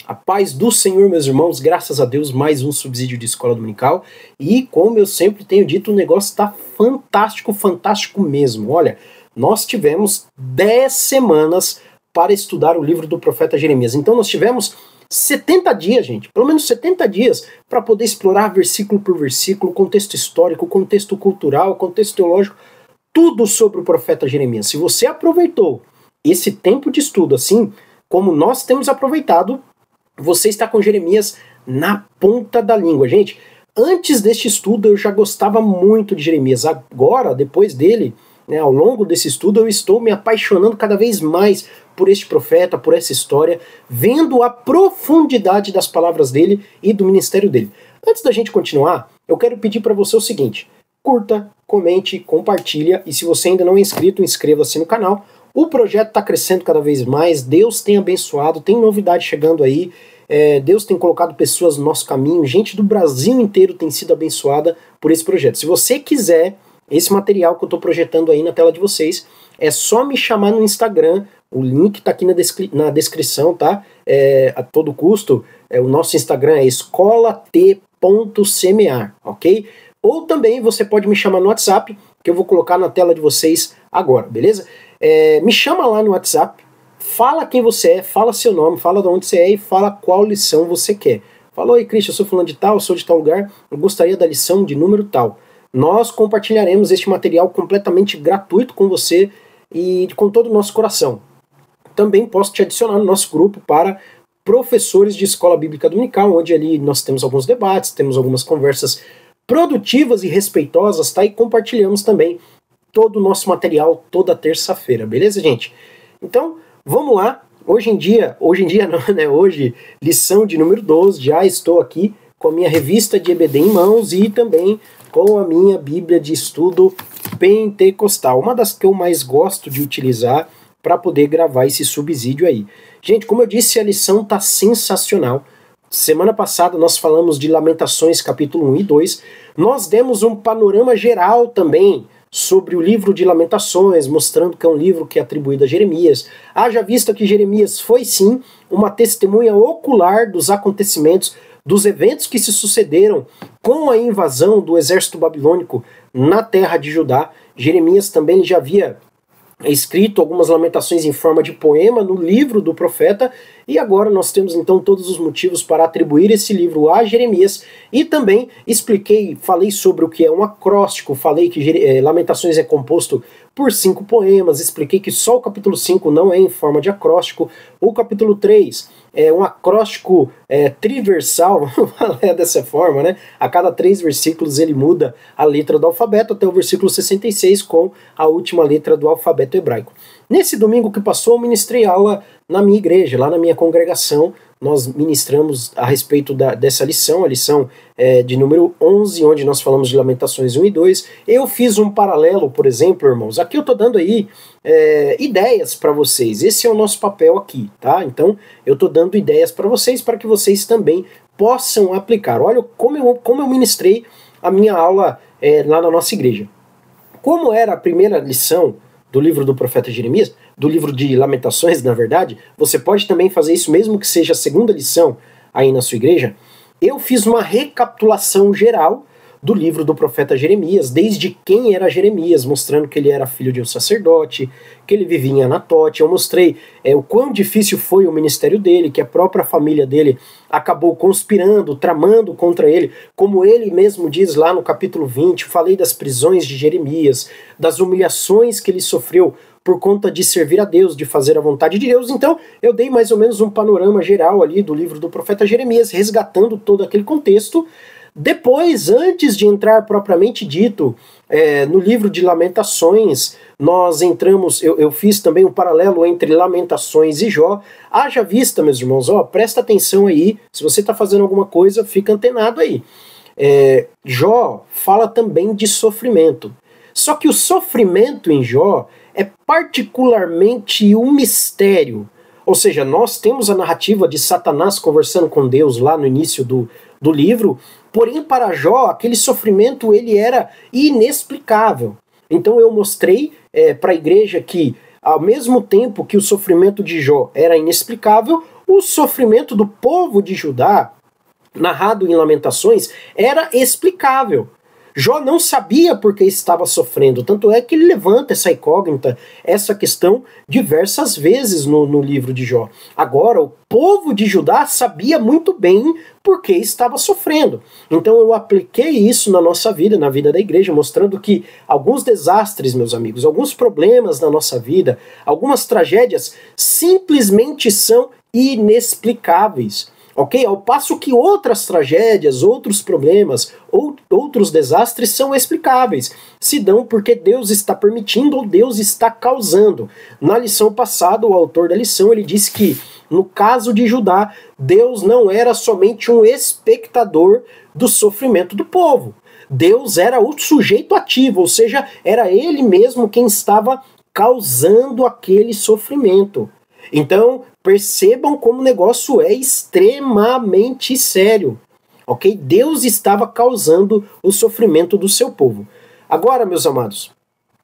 A paz do Senhor, meus irmãos, graças a Deus, mais um subsídio de escola dominical. E como eu sempre tenho dito, o negócio está fantástico, fantástico mesmo. Olha, nós tivemos 10 semanas para estudar o livro do profeta Jeremias. Então nós tivemos 70 dias, gente, pelo menos 70 dias, para poder explorar versículo por versículo, contexto histórico, contexto cultural, contexto teológico, tudo sobre o profeta Jeremias. Se você aproveitou esse tempo de estudo assim, como nós temos aproveitado, você está com Jeremias na ponta da língua. Gente, antes deste estudo eu já gostava muito de Jeremias. Agora, depois dele, ao longo desse estudo, eu estou me apaixonando cada vez mais por este profeta, por essa história, vendo a profundidade das palavras dele e do ministério dele. Antes da gente continuar, eu quero pedir para você o seguinte: curta, comente, compartilha, e se você ainda não é inscrito, inscreva-se no canal. O projeto está crescendo cada vez mais, Deus tem abençoado, tem novidade chegando aí, Deus tem colocado pessoas no nosso caminho, gente do Brasil inteiro tem sido abençoada por esse projeto. Se você quiser esse material que eu estou projetando aí na tela de vocês, é só me chamar no Instagram, o link está aqui na descrição, tá? A todo custo, o nosso Instagram é escolat.semear, ok? Ou também você pode me chamar no WhatsApp, que eu vou colocar na tela de vocês agora, beleza? Me chama lá no WhatsApp, fala quem você é, fala seu nome, fala de onde você é e fala qual lição você quer. Fala: oi, Cristian, eu sou fulano de tal, eu sou de tal lugar, eu gostaria da lição de número tal. Nós compartilharemos este material completamente gratuito com você e com todo o nosso coração. Também posso te adicionar no nosso grupo para professores de escola bíblica dominical, onde ali nós temos alguns debates, temos algumas conversas produtivas e respeitosas, tá? E compartilhamos também todo o nosso material toda terça-feira, beleza, gente? Então, vamos lá. Hoje em dia não, né? Hoje, lição de número 12, já estou aqui com a minha revista de EBD em mãos e também com a minha Bíblia de estudo pentecostal, uma das que eu mais gosto de utilizar para poder gravar esse subsídio aí. Gente, como eu disse, a lição tá sensacional. Semana passada nós falamos de Lamentações capítulo 1 e 2, nós demos um panorama geral também sobre o livro de Lamentações, mostrando que é um livro que é atribuído a Jeremias. Haja vista que Jeremias foi sim uma testemunha ocular dos acontecimentos, dos eventos que se sucederam com a invasão do exército babilônico na terra de Judá. Jeremias também já havia escrito algumas lamentações em forma de poema no livro do profeta, e agora nós temos então todos os motivos para atribuir esse livro a Jeremias. E também falei sobre o que é um acróstico, falei que Lamentações é composto por 5 poemas, expliquei que só o capítulo 5 não é em forma de acróstico, o capítulo 3 é um acróstico triversal, vamos falar dessa forma, né? A cada 3 versículos ele muda a letra do alfabeto até o versículo 66 com a última letra do alfabeto hebraico. Nesse domingo que passou, eu ministrei aula na minha igreja, lá na minha congregação. Nós ministramos a respeito dessa lição, a lição de número 11, onde nós falamos de Lamentações 1 e 2. Eu fiz um paralelo, por exemplo, irmãos, aqui eu estou dando aí ideias para vocês. Esse é o nosso papel aqui, tá? Então, eu estou dando ideias para que vocês também possam aplicar. Olha como eu ministrei a minha aula lá na nossa igreja. Como era a primeira lição do livro do profeta Jeremias, do livro de Lamentações, na verdade, você pode também fazer isso mesmo que seja a segunda lição aí na sua igreja. Eu fiz uma recapitulação geral do livro do profeta Jeremias, desde quem era Jeremias, mostrando que ele era filho de um sacerdote, que ele vivia em Anatote. Eu mostrei o quão difícil foi o ministério dele, que a própria família dele acabou conspirando, tramando contra ele, como ele mesmo diz lá no capítulo 20, falei das prisões de Jeremias, das humilhações que ele sofreu por conta de servir a Deus, de fazer a vontade de Deus. Então eu dei mais ou menos um panorama geral ali do livro do profeta Jeremias, resgatando todo aquele contexto. Depois, antes de entrar propriamente dito no livro de Lamentações, nós entramos, eu fiz também um paralelo entre Lamentações e Jó. Haja vista, meus irmãos, presta atenção aí, se você está fazendo alguma coisa, fica antenado aí. Jó fala também de sofrimento, só que o sofrimento em Jó é particularmente um mistério. Ou seja, nós temos a narrativa de Satanás conversando com Deus lá no início do livro, porém para Jó aquele sofrimento ele era inexplicável. Então eu mostrei para a igreja que ao mesmo tempo que o sofrimento de Jó era inexplicável, o sofrimento do povo de Judá, narrado em Lamentações, era explicável. Jó não sabia por que estava sofrendo, tanto é que ele levanta essa incógnita, essa questão diversas vezes no livro de Jó. Agora, o povo de Judá sabia muito bem por que estava sofrendo. Então eu apliquei isso na nossa vida, na vida da igreja, mostrando que alguns desastres, meus amigos, alguns problemas na nossa vida, algumas tragédias simplesmente são inexplicáveis. Ok? Ao passo que outras tragédias, outros problemas, outros desastres são explicáveis. Se dão porque Deus está permitindo ou Deus está causando. Na lição passada, o autor da lição, ele disse que, no caso de Judá, Deus não era somente um espectador do sofrimento do povo. Deus era o sujeito ativo, ou seja, era ele mesmo quem estava causando aquele sofrimento. Então, percebam como o negócio é extremamente sério, ok? Deus estava causando o sofrimento do seu povo. Agora, meus amados,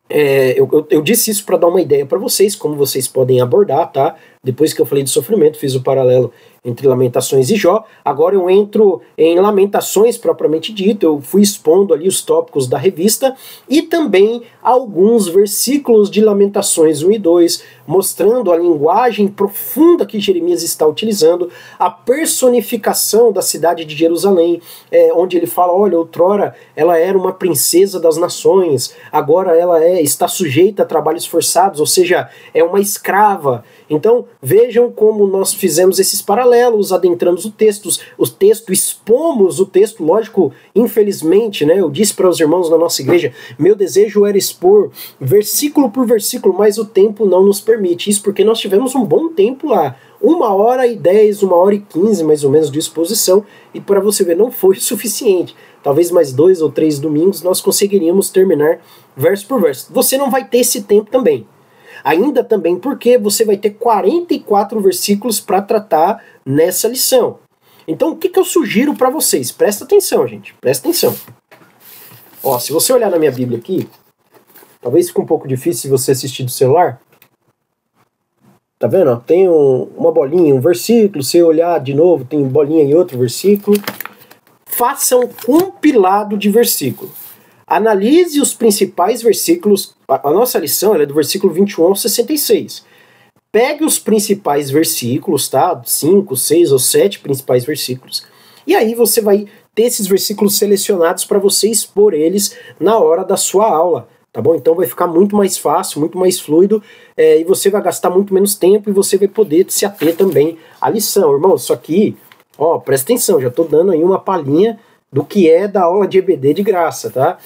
eu disse isso para dar uma ideia para vocês, como vocês podem abordar, tá? Depois que eu falei de sofrimento, fiz o paralelo entre Lamentações e Jó. Agora eu entro em Lamentações propriamente dito, eu fui expondo ali os tópicos da revista e também alguns versículos de Lamentações 1 e 2, mostrando a linguagem profunda que Jeremias está utilizando, a personificação da cidade de Jerusalém, onde ele fala, olha, outrora ela era uma princesa das nações, agora ela está sujeita a trabalhos forçados, ou seja, é uma escrava. Então, vejam como nós fizemos esses paralelos, adentramos o texto, expomos o texto, lógico, infelizmente, né, eu disse para os irmãos na nossa igreja, meu desejo era expor versículo por versículo, mas o tempo não nos permite, isso porque nós tivemos um bom tempo lá, 1h10, 1h15 mais ou menos de exposição, e para você ver, não foi suficiente. Talvez mais 2 ou 3 domingos nós conseguiríamos terminar verso por verso. Você não vai ter esse tempo também. Ainda também porque você vai ter 44 versículos para tratar nessa lição. Então o que eu sugiro para vocês? Presta atenção, gente. Presta atenção. Ó, se você olhar na minha Bíblia aqui, talvez fique um pouco difícil se você assistir do celular. Tá vendo? Tem uma bolinha, um versículo. Se olhar de novo, tem bolinha em outro versículo. Faça um compilado de versículos. Analise os principais versículos. A nossa lição é do versículo 21 ao 66. Pegue os principais versículos, tá? 5, 6 ou 7 principais versículos. E aí você vai ter esses versículos selecionados para você expor eles na hora da sua aula. Tá bom? Então vai ficar muito mais fácil, muito mais fluido, e você vai gastar muito menos tempo e você vai poder se ater também à lição. Irmão, isso aqui, ó, presta atenção, já estou dando aí uma palhinha do que é da aula de EBD de graça, tá?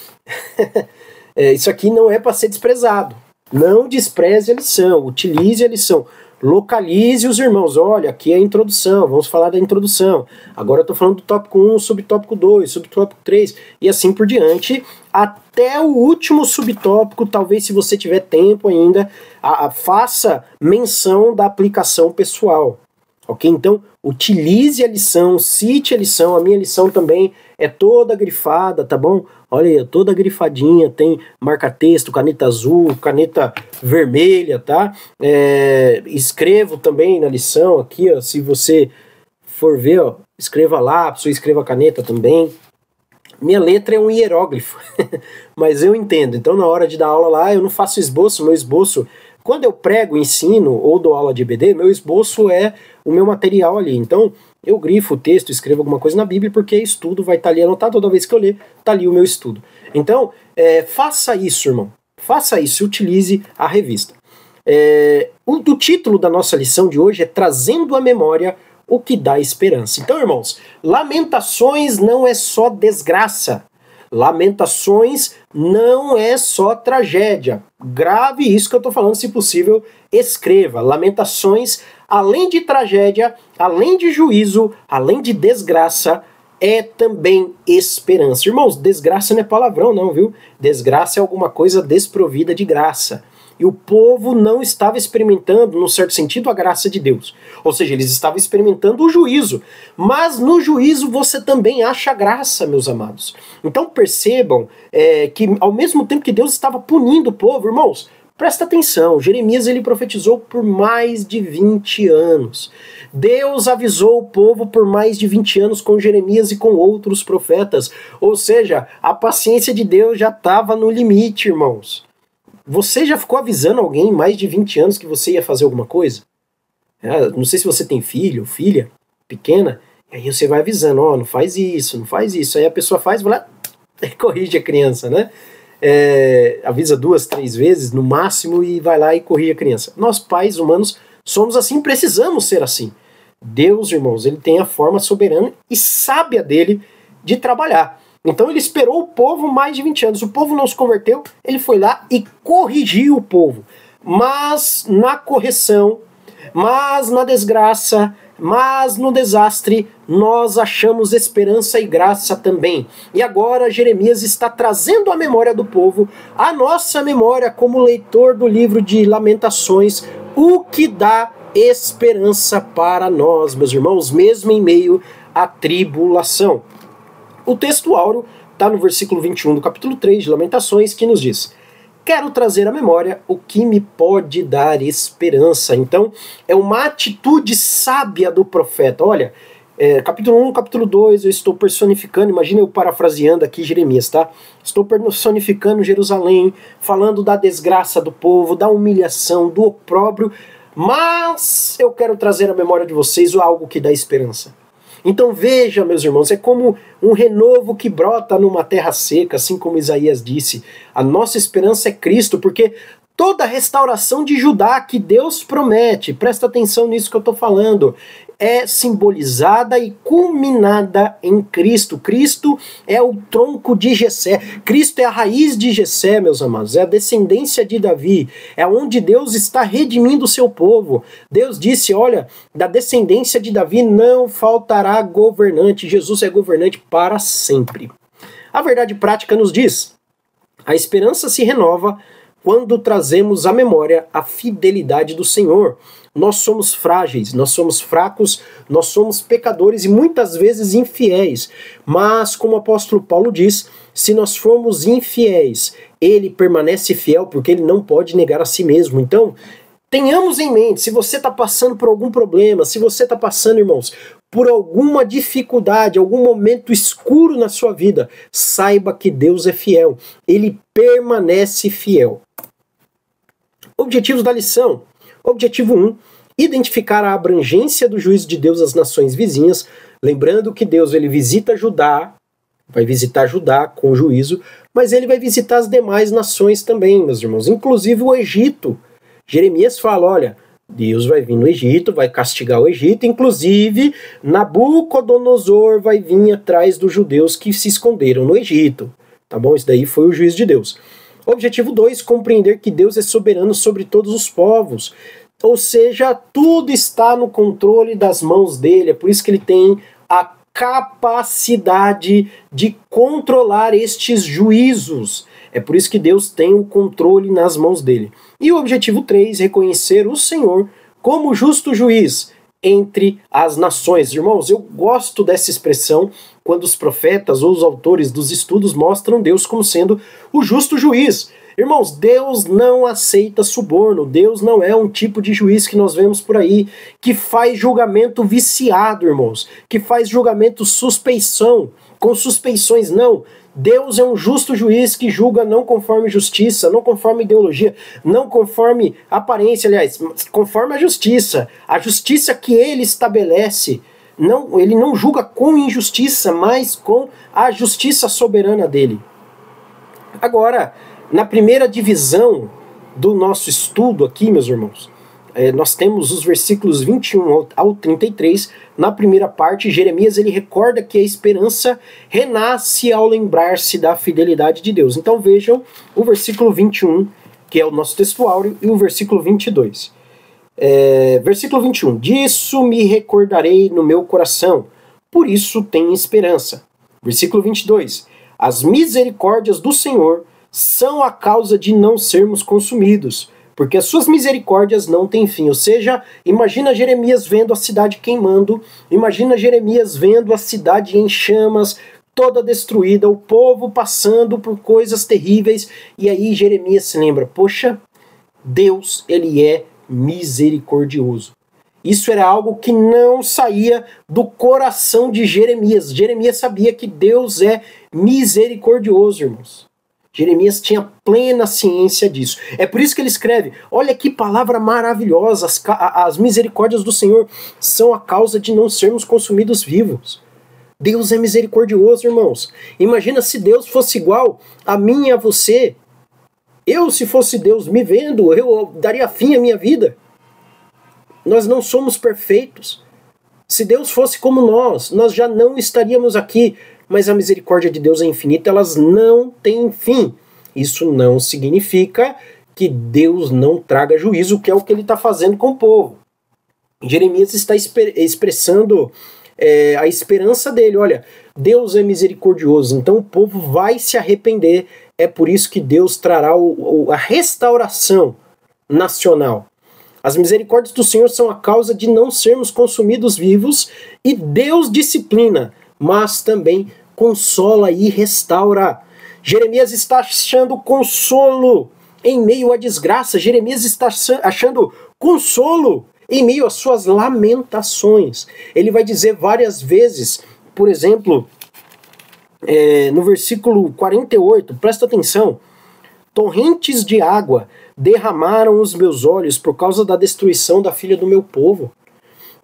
Isso aqui não é para ser desprezado. Não despreze a lição, utilize a lição. Localize os irmãos. Olha, aqui é a introdução, vamos falar da introdução. Agora eu estou falando do tópico 1, subtópico 2, subtópico 3 e assim por diante, até o último subtópico. Talvez, se você tiver tempo ainda, faça menção da aplicação pessoal. Ok? Então, utilize a lição, cite a lição. A minha lição também é toda grifada, tá bom? Olha aí, toda grifadinha, tem marca-texto, caneta azul, caneta vermelha, tá? Escrevo também na lição aqui, ó, se você for ver, ó, escreva lápis ou escreva caneta também. Minha letra é um hieróglifo, mas eu entendo. Então, na hora de dar aula lá, eu não faço esboço, meu esboço... Quando eu prego, ensino ou dou aula de EBD, meu esboço é o meu material ali. Então, eu grifo o texto, escrevo alguma coisa na Bíblia, porque estudo vai estar ali anotado, toda vez que eu ler, está ali o meu estudo. Então, faça isso, irmão. Faça isso, utilize a revista. O título da nossa lição de hoje é Trazendo à Memória o que dá esperança. Então, irmãos, Lamentações não é só desgraça. Lamentações não é só tragédia. Grave isso que eu estou falando, se possível, escreva. Lamentações, além de tragédia, além de juízo, além de desgraça, é também esperança. Irmãos, desgraça não é palavrão não, viu? Desgraça é alguma coisa desprovida de graça. E o povo não estava experimentando, num certo sentido, a graça de Deus. Ou seja, eles estavam experimentando o juízo. Mas no juízo você também acha graça, meus amados. Então percebam que ao mesmo tempo que Deus estava punindo o povo, irmãos, Presta atenção, Jeremias ele profetizou por mais de 20 anos. Deus avisou o povo por mais de 20 anos com Jeremias e com outros profetas. Ou seja, a paciência de Deus já estava no limite, irmãos. Você já ficou avisando alguém mais de 20 anos que você ia fazer alguma coisa? Não sei se você tem filho ou filha pequena, e aí você vai avisando, não faz isso, não faz isso. Aí a pessoa faz, vai lá, corrige a criança, né? Avisa 2, 3 vezes no máximo e vai lá e corrige a criança. Nós, pais humanos, somos assim, precisamos ser assim. Deus, irmãos, ele tem a forma soberana e sábia dele de trabalhar. Então ele esperou o povo mais de 20 anos. O povo não se converteu, ele foi lá e corrigiu o povo. Mas na correção, mas na desgraça, mas no desastre, nós achamos esperança e graça também. E agora Jeremias está trazendo à memória do povo, a nossa memória como leitor do livro de Lamentações, o que dá esperança para nós, meus irmãos, mesmo em meio à tribulação. O texto áureo está no versículo 21 do capítulo 3 de Lamentações, que nos diz: quero trazer à memória o que me pode dar esperança. Então, é uma atitude sábia do profeta. Olha, capítulo 1, capítulo 2, eu estou personificando, imagina eu parafraseando aqui Jeremias, tá? Estou personificando Jerusalém, falando da desgraça do povo, da humilhação, do opróbrio, mas eu quero trazer à memória de vocês algo que dá esperança. Então veja, meus irmãos, é como um renovo que brota numa terra seca, assim como Isaías disse. A nossa esperança é Cristo, porque toda a restauração de Judá que Deus promete, presta atenção nisso que eu estou falando, é simbolizada e culminada em Cristo. Cristo é o tronco de Jessé. Cristo é a raiz de Jessé, meus amados. É a descendência de Davi. É onde Deus está redimindo o seu povo. Deus disse, olha, da descendência de Davi não faltará governante. Jesus é governante para sempre. A verdade prática nos diz, a esperança se renova quando trazemos à memória a fidelidade do Senhor. Nós somos frágeis, nós somos fracos, nós somos pecadores e muitas vezes infiéis. Mas, como o apóstolo Paulo diz, se nós formos infiéis, ele permanece fiel porque ele não pode negar a si mesmo. Então, tenhamos em mente, se você está passando por algum problema, se você está passando, irmãos, por alguma dificuldade, algum momento escuro na sua vida, saiba que Deus é fiel. Ele permanece fiel. Objetivos da lição. Objetivo 1, identificar a abrangência do juízo de Deus às nações vizinhas, lembrando que Deus ele visita Judá, vai visitar Judá com juízo, mas ele vai visitar as demais nações também, meus irmãos, inclusive o Egito. Jeremias fala, olha, Deus vai vir no Egito, vai castigar o Egito, inclusive Nabucodonosor vai vir atrás dos judeus que se esconderam no Egito. Tá bom? Isso daí foi o juízo de Deus. Objetivo 2, compreender que Deus é soberano sobre todos os povos. Ou seja, tudo está no controle das mãos dele. É por isso que ele tem a capacidade de controlar estes juízos. É por isso que Deus tem o controle nas mãos dele. E o objetivo 3, reconhecer o Senhor como justo juiz entre as nações. Irmãos, eu gosto dessa expressão quando os profetas ou os autores dos estudos mostram Deus como sendo o justo juiz. Irmãos, Deus não aceita suborno, Deus não é um tipo de juiz que nós vemos por aí, que faz julgamento viciado, irmãos, que faz julgamento com suspeições, não. Deus é um justo juiz que julga não conforme justiça, não conforme ideologia, não conforme aparência, aliás, conforme a justiça que ele estabelece. Não, ele não julga com injustiça, mas com a justiça soberana dele. Agora, na primeira divisão do nosso estudo aqui, meus irmãos, nós temos os versículos 21 ao 33. Na primeira parte, Jeremias ele recorda que a esperança renasce ao lembrar-se da fidelidade de Deus. Então vejam o versículo 21, que é o nosso texto áureo, e o versículo 22. Versículo 21. Disso me recordarei no meu coração, por isso tenho esperança. Versículo 22. As misericórdias do Senhor são a causa de não sermos consumidos, porque as suas misericórdias não têm fim. Ou seja, imagina Jeremias vendo a cidade queimando, imagina Jeremias vendo a cidade em chamas, toda destruída, o povo passando por coisas terríveis, e aí Jeremias se lembra, poxa, Deus, ele é misericordioso. Isso era algo que não saía do coração de Jeremias. Jeremias sabia que Deus é misericordioso, irmãos. Jeremias tinha plena ciência disso. É por isso que ele escreve, olha que palavra maravilhosa, as misericórdias do Senhor são a causa de não sermos consumidos vivos. Deus é misericordioso, irmãos. Imagina se Deus fosse igual a mim e a você. Eu, se fosse Deus me vendo, eu daria fim à minha vida. Nós não somos perfeitos. Se Deus fosse como nós já não estaríamos aqui. Mas a misericórdia de Deus é infinita, elas não têm fim. Isso não significa que Deus não traga juízo, que é o que ele está fazendo com o povo. Jeremias está expressando a esperança dele. Olha, Deus é misericordioso, então o povo vai se arrepender. É por isso que Deus trará a restauração nacional. As misericórdias do Senhor são a causa de não sermos consumidos vivos, e Deus disciplina, mas também consola e restaura. Jeremias está achando consolo em meio à desgraça. Jeremias está achando consolo em meio às suas lamentações. Ele vai dizer várias vezes, por exemplo, no versículo 48, presta atenção: torrentes de água derramaram os meus olhos por causa da destruição da filha do meu povo.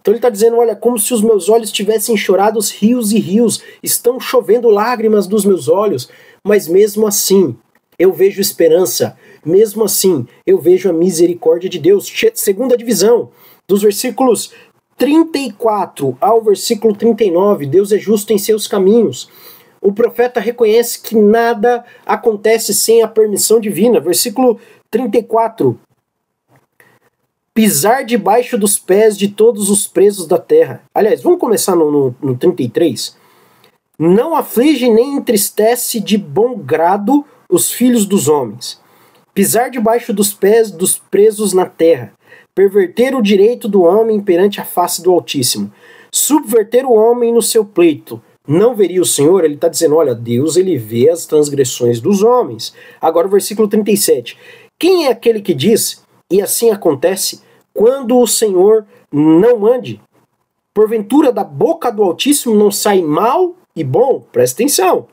Então ele está dizendo, olha, como se os meus olhos tivessem chorado rios e rios, estão chovendo lágrimas dos meus olhos, mas mesmo assim eu vejo esperança, mesmo assim eu vejo a misericórdia de Deus. Segunda divisão, dos versículos 34 ao versículo 39, Deus é justo em seus caminhos. O profeta reconhece que nada acontece sem a permissão divina. Versículo 34. Pisar debaixo dos pés de todos os presos da terra. Aliás, vamos começar no 33. Não aflige nem entristece de bom grado os filhos dos homens. Pisar debaixo dos pés dos presos na terra. Perverter o direito do homem perante a face do Altíssimo. Subverter o homem no seu pleito. Não veria o Senhor? Ele está dizendo, olha, Deus ele vê as transgressões dos homens. Agora o versículo 37. Quem é aquele que diz, e assim acontece, quando o Senhor não mande? Porventura da boca do Altíssimo não sai mal e bom? Presta atenção.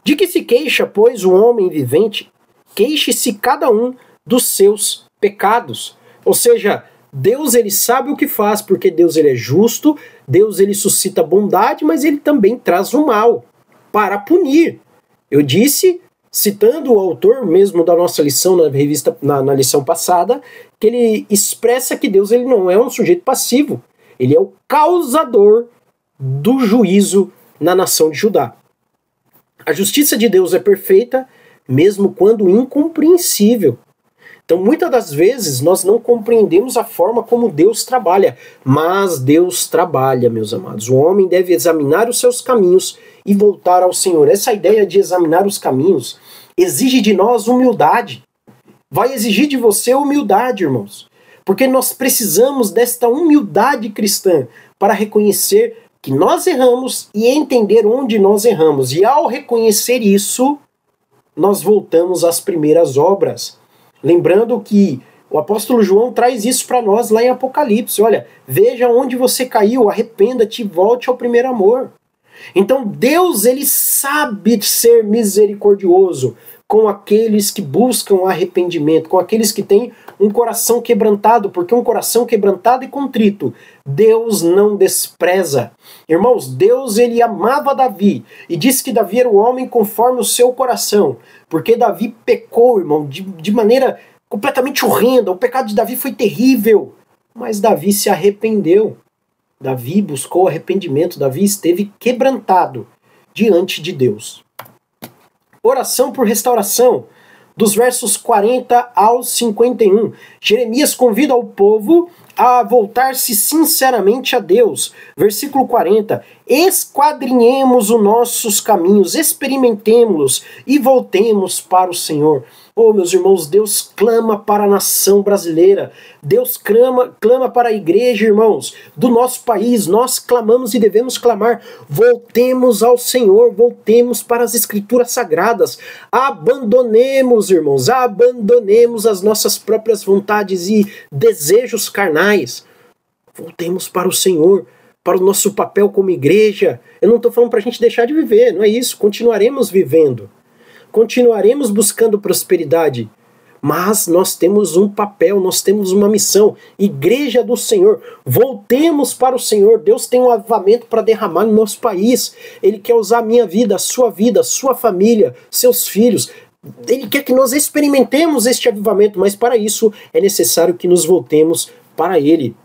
De que se queixa, pois, o homem vivente? Queixe-se cada um dos seus pecados. Ou seja, Deus ele sabe o que faz, porque Deus ele é justo, Deus ele suscita bondade, mas ele também traz o mal para punir. Eu disse, citando o autor mesmo da nossa lição na lição passada, que ele expressa que Deus ele não é um sujeito passivo, ele é o causador do juízo na nação de Judá. A justiça de Deus é perfeita, mesmo quando incompreensível. Então, muitas das vezes, nós não compreendemos a forma como Deus trabalha, mas Deus trabalha, meus amados. O homem deve examinar os seus caminhos e voltar ao Senhor. Essa ideia de examinar os caminhos exige de nós humildade. Vai exigir de você humildade, irmãos. Porque nós precisamos desta humildade cristã para reconhecer que nós erramos e entender onde nós erramos. E ao reconhecer isso, nós voltamos às primeiras obras. Lembrando que o apóstolo João traz isso para nós lá em Apocalipse. Olha, veja onde você caiu, arrependa-te e volte ao primeiro amor. Então Deus ele sabe ser misericordioso com aqueles que buscam arrependimento, com aqueles que têm um coração quebrantado, porque um coração quebrantado e contrito, Deus não despreza. Irmãos, Deus ele amava Davi e disse que Davi era o homem conforme o seu coração, porque Davi pecou, irmão, de maneira completamente horrenda. O pecado de Davi foi terrível, mas Davi se arrependeu. Davi buscou arrependimento, Davi esteve quebrantado diante de Deus. Oração por restauração, dos versos 40 ao 51. Jeremias convida o povo a voltar-se sinceramente a Deus. Versículo 40. Esquadrinhemos os nossos caminhos, experimentemos-los e voltemos para o Senhor. Oh, meus irmãos, Deus clama para a nação brasileira. Deus clama para a igreja, irmãos, do nosso país. Nós clamamos e devemos clamar. Voltemos ao Senhor, voltemos para as Escrituras Sagradas. Abandonemos, irmãos, abandonemos as nossas próprias vontades e desejos carnais. Voltemos para o Senhor, para o nosso papel como igreja. Eu não estou falando para a gente deixar de viver, não é isso. Continuaremos vivendo. Continuaremos buscando prosperidade, mas nós temos um papel, nós temos uma missão. Igreja do Senhor, voltemos para o Senhor. Deus tem um avivamento para derramar no nosso país. Ele quer usar a minha vida, a sua família, seus filhos. Ele quer que nós experimentemos este avivamento, mas para isso é necessário que nos voltemos para Ele.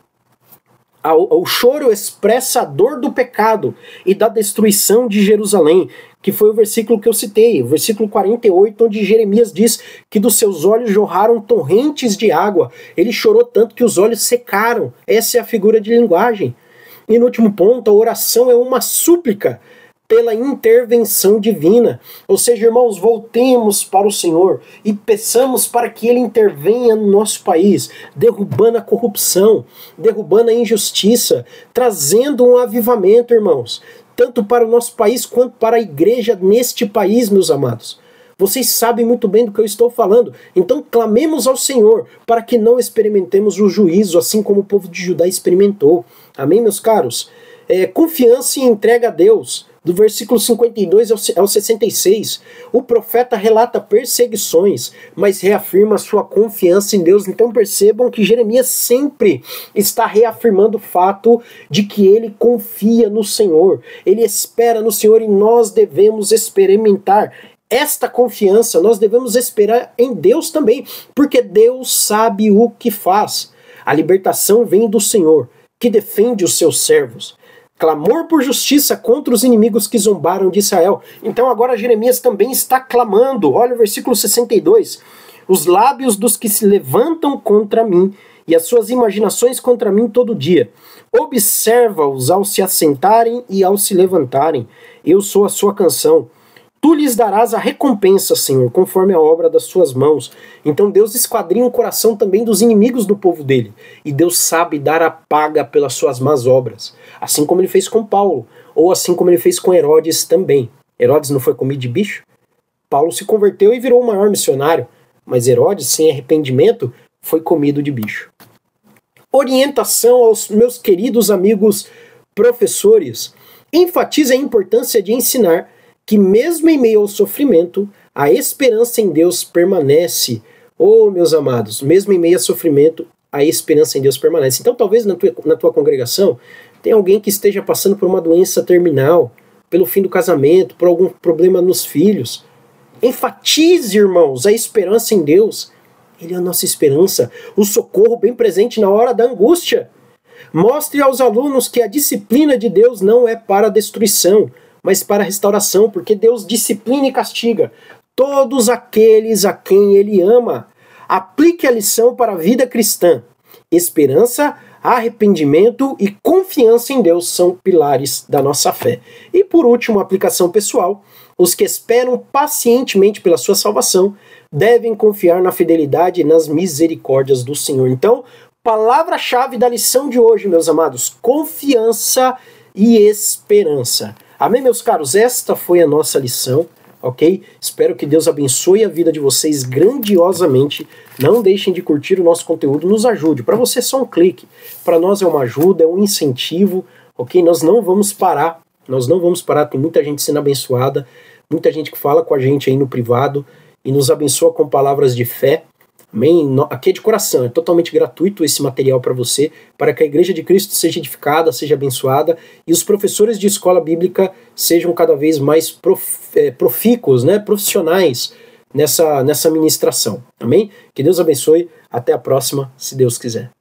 O choro expressa a dor do pecado e da destruição de Jerusalém, que foi o versículo que eu citei, o versículo 48, onde Jeremias diz que dos seus olhos jorraram torrentes de água. Ele chorou tanto que os olhos secaram. Essa é a figura de linguagem. E no último ponto, a oração é uma súplica pela intervenção divina. Ou seja, irmãos, voltemos para o Senhor e peçamos para que Ele intervenha no nosso país, derrubando a corrupção, derrubando a injustiça, trazendo um avivamento, irmãos, tanto para o nosso país quanto para a igreja neste país, meus amados. Vocês sabem muito bem do que eu estou falando. Então clamemos ao Senhor para que não experimentemos o juízo, assim como o povo de Judá experimentou. Amém, meus caros? Confiança e entrega a Deus. Do versículo 52 ao 66, o profeta relata perseguições, mas reafirma sua confiança em Deus. Então percebam que Jeremias sempre está reafirmando o fato de que ele confia no Senhor, ele espera no Senhor, e nós devemos experimentar esta confiança, nós devemos esperar em Deus também, porque Deus sabe o que faz. A libertação vem do Senhor, que defende os seus servos. Clamor por justiça contra os inimigos que zombaram de Israel. Então agora Jeremias também está clamando. Olha o versículo 62. Os lábios dos que se levantam contra mim e as suas imaginações contra mim todo dia. Observa-os ao se assentarem e ao se levantarem. Eu sou a sua canção. Tu lhes darás a recompensa, Senhor, conforme a obra das suas mãos. Então Deus esquadrinha o coração também dos inimigos do povo dele. E Deus sabe dar a paga pelas suas más obras. Assim como ele fez com Paulo, ou assim como ele fez com Herodes também. Herodes não foi comido de bicho? Paulo se converteu e virou o maior missionário. Mas Herodes, sem arrependimento, foi comido de bicho. Orientação aos meus queridos amigos professores. Enfatiza a importância de ensinar que mesmo em meio ao sofrimento, a esperança em Deus permanece. Oh, meus amados, mesmo em meio ao sofrimento, a esperança em Deus permanece. Então, talvez na tua congregação tenha alguém que esteja passando por uma doença terminal, pelo fim do casamento, por algum problema nos filhos. Enfatize, irmãos, a esperança em Deus. Ele é a nossa esperança, o socorro bem presente na hora da angústia. Mostre aos alunos que a disciplina de Deus não é para a destruição, mas para a restauração, porque Deus disciplina e castiga todos aqueles a quem Ele ama. Aplique a lição para a vida cristã. Esperança, arrependimento e confiança em Deus são pilares da nossa fé. E por último, aplicação pessoal. Os que esperam pacientemente pela sua salvação devem confiar na fidelidade e nas misericórdias do Senhor. Então, palavra-chave da lição de hoje, meus amados, confiança e esperança. Amém, meus caros? Esta foi a nossa lição, ok? Espero que Deus abençoe a vida de vocês grandiosamente. Não deixem de curtir o nosso conteúdo, nos ajude. Para você é só um clique. Para nós é uma ajuda, é um incentivo, ok? Nós não vamos parar. Tem muita gente sendo abençoada, muita gente que fala com a gente aí no privado e nos abençoa com palavras de fé. Amém? Aqui é de coração, é totalmente gratuito esse material para você, para que a Igreja de Cristo seja edificada, seja abençoada e os professores de escola bíblica sejam cada vez mais profícuos, né, profissionais nessa ministração. Amém? Que Deus abençoe. Até a próxima, se Deus quiser.